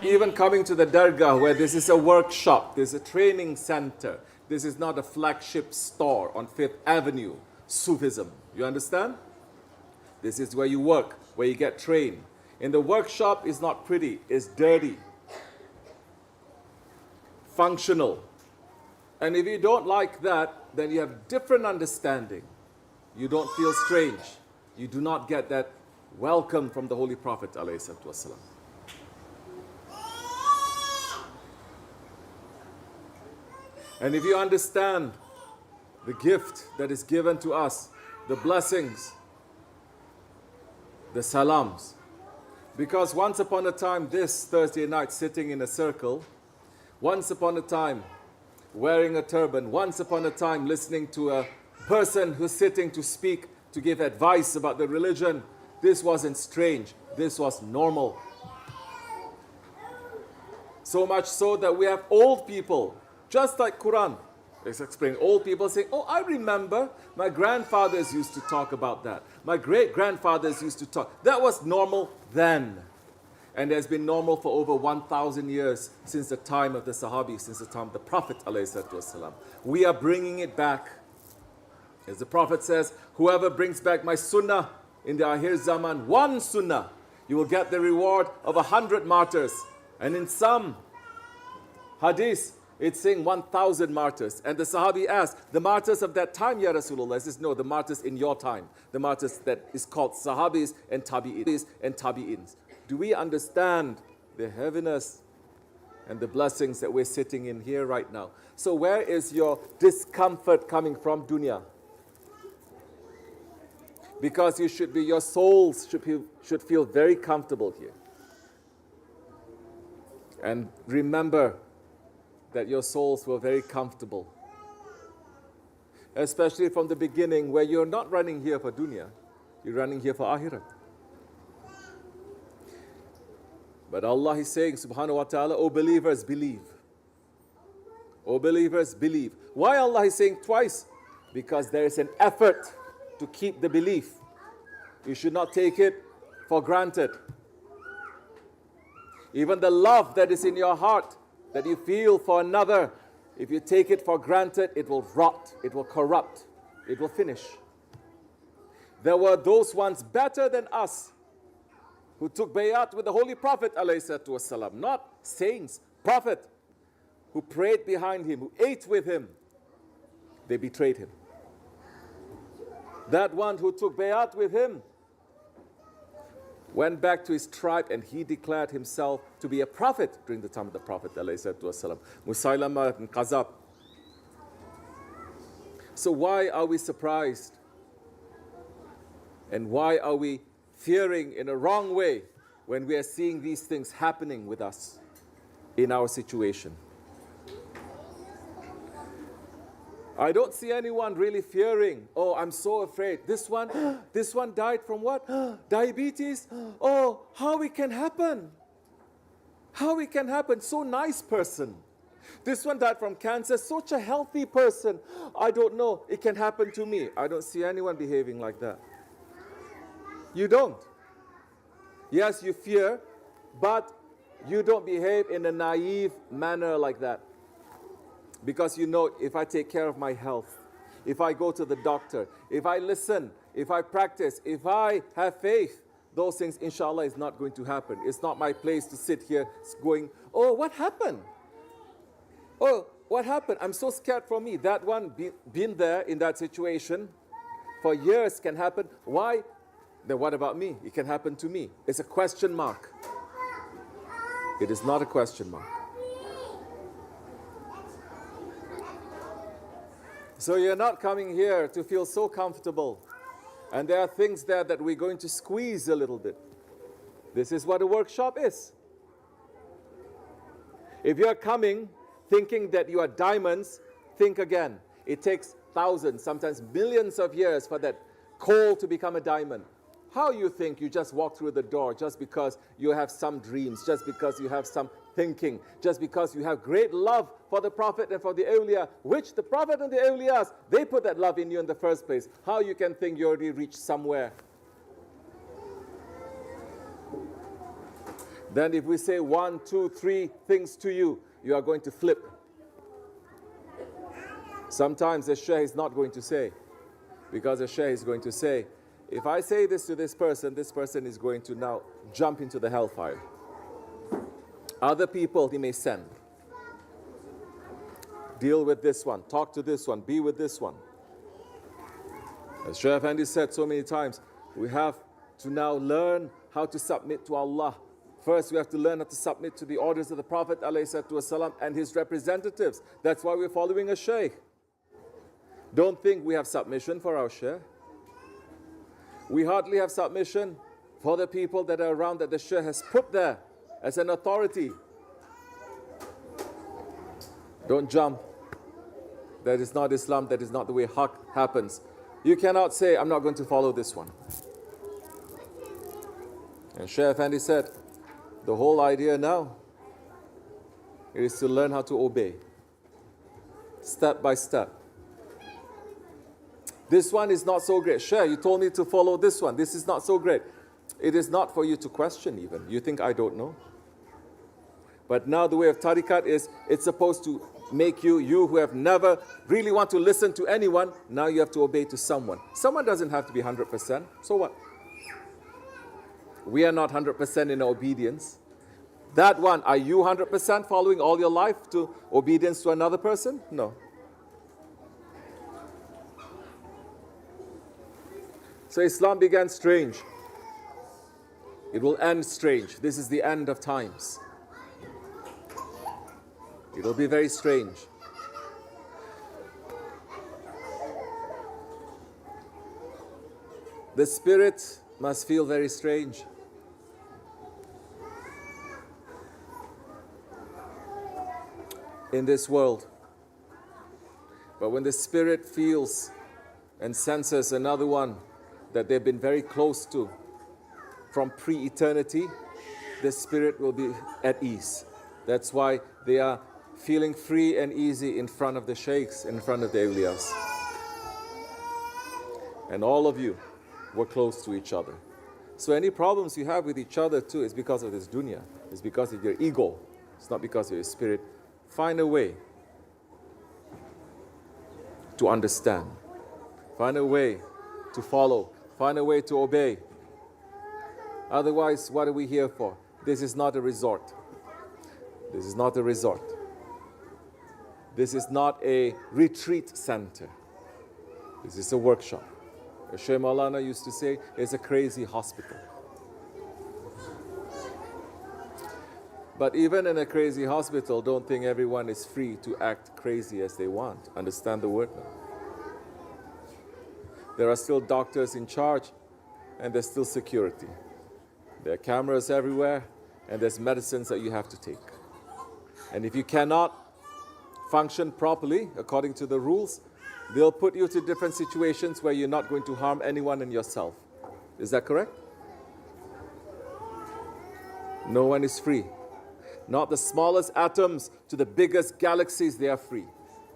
Even coming to the Dergah, where this is a workshop, this is a training center, this is not a flagship store on Fifth Avenue, Sufism. You understand? This is where you work, where you get trained. In the workshop, it's not pretty, it's dirty, functional. And if you don't like that, then you have different understanding. You don't feel strange. You do not get that welcome from the Holy Prophet ﷺ. And if you understand the gift that is given to us, the blessings, the salams. Because once upon a time, this Thursday night, sitting in a circle, once upon a time, wearing a turban, once upon a time, listening to a person who's sitting to speak, to give advice about the religion, this wasn't strange, this was normal. So much so that we have old people, just like Quran. It's explained, old people saying, oh, I remember my grandfathers used to talk about that. My great-grandfathers used to talk. That was normal then. And has been normal for over 1,000 years since the time of the Sahabi, since the time of the Prophet ﷺ. We are bringing it back. As the Prophet says, whoever brings back my Sunnah in the Akhir Zaman, one Sunnah, you will get the reward of 100 martyrs. And in some hadith, it's saying 1,000 martyrs. And the Sahabi asked, the martyrs of that time, Ya Rasulullah? He says, no, the martyrs in your time. The martyrs that is called Sahabis and Tabi'ins. Do we understand the heaviness and the blessings that we're sitting in here right now? So where is your discomfort coming from, dunya? Because your souls should feel very comfortable here. And remember that your souls were very comfortable. Especially from the beginning, where you're not running here for dunya, you're running here for akhirat. But Allah is saying, subhanahu wa ta'ala, O believers, believe. O believers, believe. Why Allah is saying twice? Because there is an effort to keep the belief. You should not take it for granted. Even the love that is in your heart, that you feel for another, if you take it for granted, it will rot, it will corrupt, it will finish. There were those ones better than us who took bayat with the Holy Prophet ﷺ, not saints, Prophet, who prayed behind him, who ate with him. They betrayed him. That one who took bayat with him went back to his tribe and he declared himself to be a prophet during the time of the Prophet ﷺ. Musaylama and Qazab. So why are we surprised? And why are we fearing in a wrong way when we are seeing these things happening with us in our situation? I don't see anyone really fearing, oh, I'm so afraid. This one died from what? Diabetes? Oh, how it can happen? How it can happen? So nice person. This one died from cancer, such a healthy person. I don't know, it can happen to me. I don't see anyone behaving like that. You don't. Yes, you fear, but you don't behave in a naive manner like that. Because you know, if I take care of my health, if I go to the doctor, if I listen, if I practice, if I have faith, those things, inshallah, is not going to happen. It's not my place to sit here going, oh, what happened? Oh, what happened? I'm so scared for me. That one, been there in that situation for years can happen. Why? Then what about me? It can happen to me. It's a question mark. It is not a question mark. So you're not coming here to feel so comfortable. And there are things there that we're going to squeeze a little bit. This is what a workshop is. If you're coming thinking that you are diamonds, think again. It takes thousands, sometimes millions of years for that coal to become a diamond. How you think you just walk through the door just because you have some dreams, just because you have some thinking, just because you have great love for the Prophet and for the awliya, which the Prophet and the awliyas, they put that love in you in the first place. How you can think you already reached somewhere? Then if we say 1, 2, 3 things to you, you are going to flip. Sometimes the Shaykh is not going to say, because the Shaykh is going to say, if I say this to this person is going to now jump into the hellfire. Other people he may send. Deal with this one, talk to this one, be with this one. As Shaykh Efendi said so many times, we have to now learn how to submit to Allah. First, we have to learn how to submit to the orders of the Prophet ﷺ and his representatives. That's why we're following a Shaykh. Don't think we have submission for our Shaykh. We hardly have submission for the people that are around that the Shaykh has put there as an authority. Don't jump. That is not Islam. That is not the way haqq happens. You cannot say, I'm not going to follow this one. And Shaykh Effendi said, the whole idea now is to learn how to obey. Step by step. This one is not so great. Shaykh, you told me to follow this one. This is not so great. It is not for you to question even. You think I don't know? But now the way of tariqat is, it's supposed to make you who have never really want to listen to anyone, now you have to obey to someone. Someone doesn't have to be 100%. So what? We are not 100% in obedience. That one, are you 100% following all your life to obedience to another person? No. So Islam began strange. It will end strange. This is the end of times. It will be very strange. The spirit must feel very strange. In this world. But when the spirit feels and senses another one that they've been very close to from pre-eternity, the spirit will be at ease. That's why they are feeling free and easy in front of the sheikhs, in front of the awliyas. And all of you were close to each other. So any problems you have with each other too is because of this dunya. It's because of your ego. It's not because of your spirit. Find a way to understand. Find a way to follow. Find a way to obey. Otherwise, what are we here for? This is not a resort. This is not a resort. This is not a retreat center. This is a workshop. As Shaykh Maulana used to say, it's a crazy hospital. But even in a crazy hospital, don't think everyone is free to act crazy as they want. Understand the word now. There are still doctors in charge, and there's still security. There are cameras everywhere, and there's medicines that you have to take. And if you cannot function properly according to the rules, they'll put you to different situations where you're not going to harm anyone and yourself. Is that correct? No one is free. Not the smallest atoms to the biggest galaxies, they are free.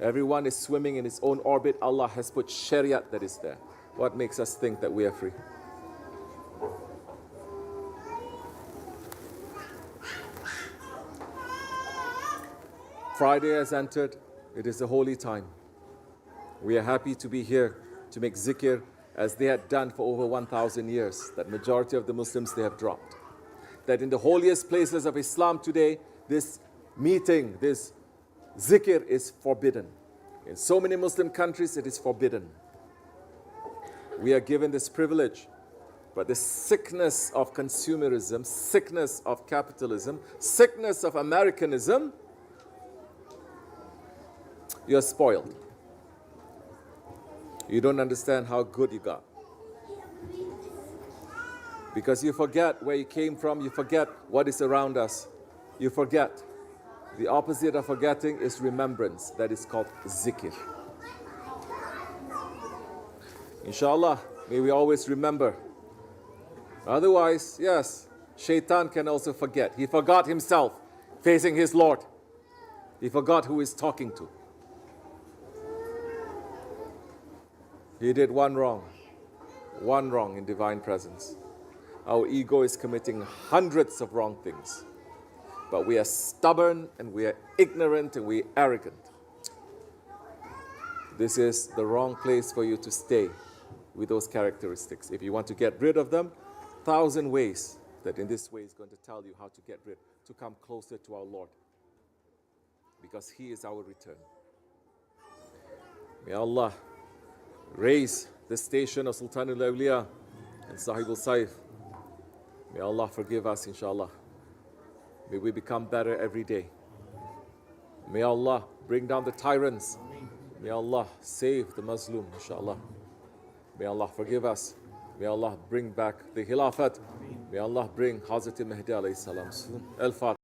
Everyone is swimming in its own orbit. Allah has put shariat that is there. What makes us think that we are free? Friday has entered. It is a holy time. We are happy to be here to make zikr as they had done for over 1,000 years. That majority of the Muslims, they have dropped. That in the holiest places of Islam today, this meeting, this zikr is forbidden. In so many Muslim countries, it is forbidden. We are given this privilege. But the sickness of consumerism, sickness of capitalism, sickness of Americanism, you are spoiled. You don't understand how good you got. Because you forget where you came from, you forget what is around us. You forget. The opposite of forgetting is remembrance. That is called zikr. Inshallah, may we always remember. Otherwise, yes, shaitan can also forget. He forgot himself facing his Lord. He forgot who he's talking to. He did one wrong in divine presence. Our ego is committing hundreds of wrong things. But we are stubborn and we are ignorant and we are arrogant. This is the wrong place for you to stay with those characteristics. If you want to get rid of them, 1,000 ways that in this way is going to tell you how to get rid, to come closer to our Lord. Because He is our return. May Allah raise the station of Sultanul Awliya and SahibulSaif. May Allah forgive us, inshallah. May we become better every day. May Allah bring down the tyrants. May Allah save the Muslim, inshallah. May Allah forgive us. May Allah bring back the Khilafat. May Allah bring Hazrat Mahdi alayhi salam. Al-Fatih.